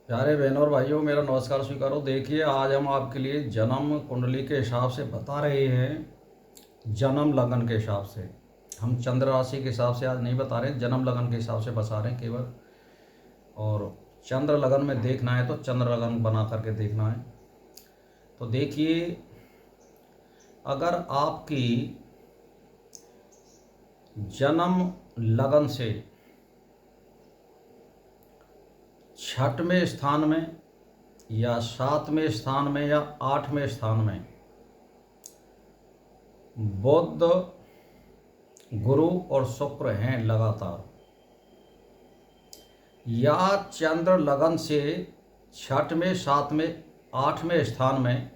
प्यारे बहनों और भाइयों, मेरा नमस्कार स्वीकारो। देखिए, आज हम आपके लिए जन्म कुंडली के हिसाब से बता रहे हैं। जन्म लगन के हिसाब से हम चंद्र राशि के हिसाब से आज नहीं बता रहे हैं, जन्म लगन के हिसाब से बता रहे हैं केवल। और चंद्र लगन में देखना है तो चंद्र लगन बना करके देखना है। तो देखिए, अगर आपकी जन्म लगन से छठवें स्थान में या सातवें स्थान में या आठवें स्थान में बुध, गुरु और शुक्र हैं लगातार, या चंद्र लगन से छठवें, सातवें, आठवें स्थान में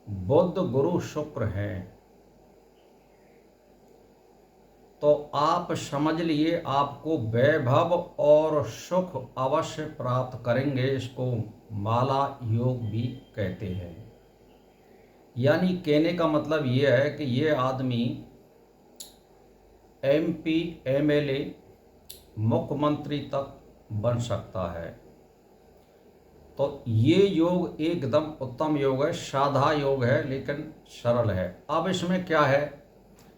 बुध, गुरु, शुक्र हैं, तो आप समझ लिए आपको वैभव और सुख अवश्य प्राप्त करेंगे। इसको माला योग भी कहते हैं। यानी कहने का मतलब ये है कि ये आदमी एमपी, एमएलए, मुख्यमंत्री तक बन सकता है। तो ये योग एकदम उत्तम योग है, साधा योग है, लेकिन सरल है। अब इसमें क्या है,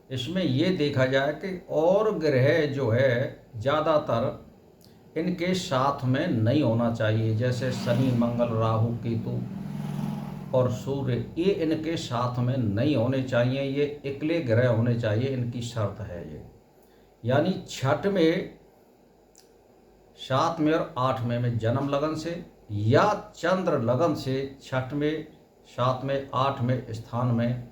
इसमें ये देखा जाए कि और ग्रह जो है ज़्यादातर इनके साथ में नहीं होना चाहिए। जैसे शनि, मंगल, राहु, केतु और सूर्य, ये इनके साथ में नहीं होने चाहिए। ये अकेले ग्रह होने चाहिए, इनकी शर्त है ये। यानी छठवें, सातवें और आठवें में जन्म लगन से या चंद्र लगन से छठवें, सातवें, आठवें स्थान में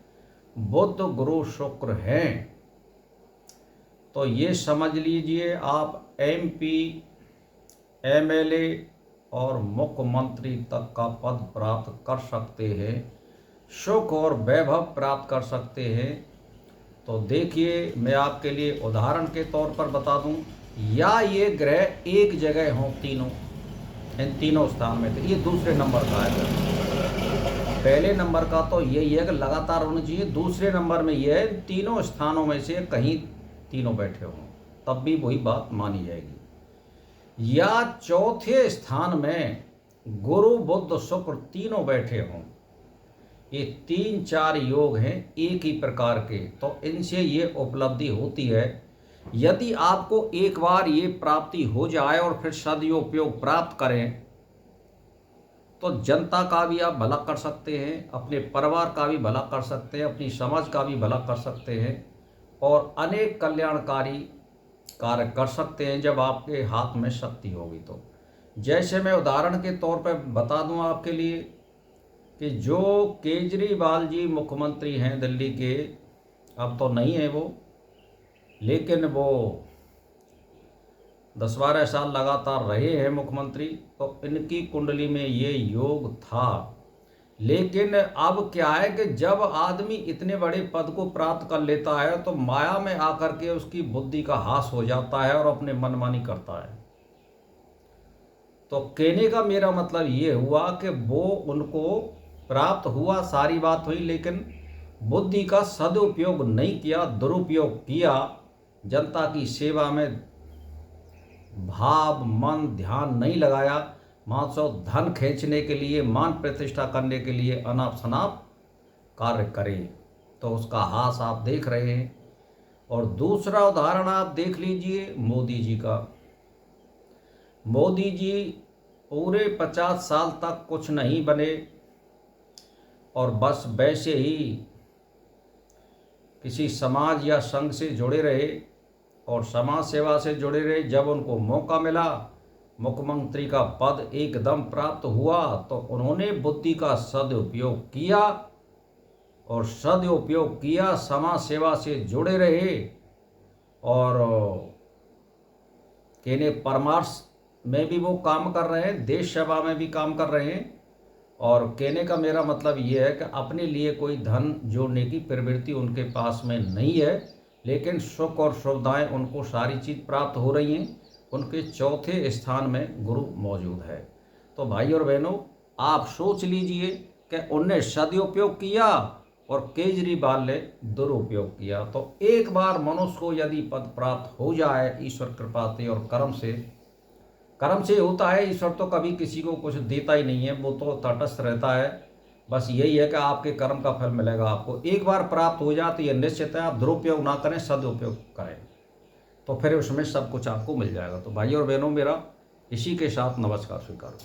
बुध, गुरु, शुक्र हैं, तो ये समझ लीजिए आप एमपी, एमएलए और मुख्यमंत्री तक का पद प्राप्त कर सकते हैं, सुख और वैभव प्राप्त कर सकते हैं। तो देखिए, मैं आपके लिए उदाहरण के तौर पर बता दूं, या ये ग्रह एक जगह हों तीनों, इन तीनों स्थान में, तो ये दूसरे नंबर का है। पहले नंबर का तो यही है कि लगातार होना चाहिए। दूसरे नंबर में यह है तीनों स्थानों में से कहीं तीनों बैठे हों, तब भी वही बात मानी जाएगी। या चौथे स्थान में गुरु, बुध, शुक्र तीनों बैठे हों, ये 3-4 योग हैं एक ही प्रकार के, तो इनसे ये उपलब्धि होती है। यदि आपको एक बार ये प्राप्ति हो जाए और फिर सदुपयोग प्राप्त करें, तो जनता का भी आप भला कर सकते हैं, अपने परिवार का भी भला कर सकते हैं, अपनी समाज का भी भला कर सकते हैं और अनेक कल्याणकारी कार्य कर सकते हैं जब आपके हाथ में शक्ति होगी। तो जैसे मैं उदाहरण के तौर पर बता दूं आपके लिए कि जो केजरीवाल जी मुख्यमंत्री हैं दिल्ली के, अब तो नहीं है वो, लेकिन वो 10-12 साल लगातार रहे हैं मुख्यमंत्री, तो इनकी कुंडली में ये योग था। लेकिन अब क्या है कि जब आदमी इतने बड़े पद को प्राप्त कर लेता है तो माया में आकर के उसकी बुद्धि का ह्रास हो जाता है और अपने मनमानी करता है। तो कहने का मेरा मतलब ये हुआ कि वो उनको प्राप्त हुआ, सारी बात हुई, लेकिन बुद्धि का सदुपयोग नहीं किया, दुरुपयोग किया। जनता की सेवा में भाव, मन, ध्यान नहीं लगाया, मानसो धन खींचने के लिए, मान प्रतिष्ठा करने के लिए अनाप शनाप कार्य करें, तो उसका हास आप देख रहे हैं। और दूसरा उदाहरण आप देख लीजिए मोदी जी का। मोदी जी पूरे 50 साल तक कुछ नहीं बने और बस वैसे ही किसी समाज या संघ से जुड़े रहे और समाज सेवा से जुड़े रहे। जब उनको मौका मिला, मुख्यमंत्री का पद एकदम प्राप्त हुआ, तो उन्होंने बुद्धि का सदुपयोग किया और सदुपयोग किया, समाज सेवा से जुड़े रहे और कहने परमार्थ में भी वो काम कर रहे हैं, देश सेवा में भी काम कर रहे हैं। और कहने का मेरा मतलब ये है कि अपने लिए कोई धन जोड़ने की प्रवृत्ति उनके पास में नहीं है, लेकिन सुख और सुविधाएं उनको सारी चीज़ प्राप्त हो रही हैं। उनके चौथे स्थान में गुरु मौजूद है। तो भाई और बहनों, आप सोच लीजिए कि उनने सदुपयोग किया और केजरीवाल ने दुरुपयोग किया। तो एक बार मनुष्य को यदि पद प्राप्त हो जाए ईश्वर कृपा से और कर्म से, कर्म से होता है, ईश्वर तो कभी किसी को कुछ देता ही नहीं है, वो तो तटस्थ रहता है। बस यही है कि आपके कर्म का फल मिलेगा आपको, एक बार प्राप्त हो जाए तो यह निश्चित है। आप दुरुपयोग ना करें, सदुपयोग करें, तो फिर उसमें सब कुछ आपको मिल जाएगा। तो भाई और बहनों, मेरा इसी के साथ नमस्कार स्वीकार।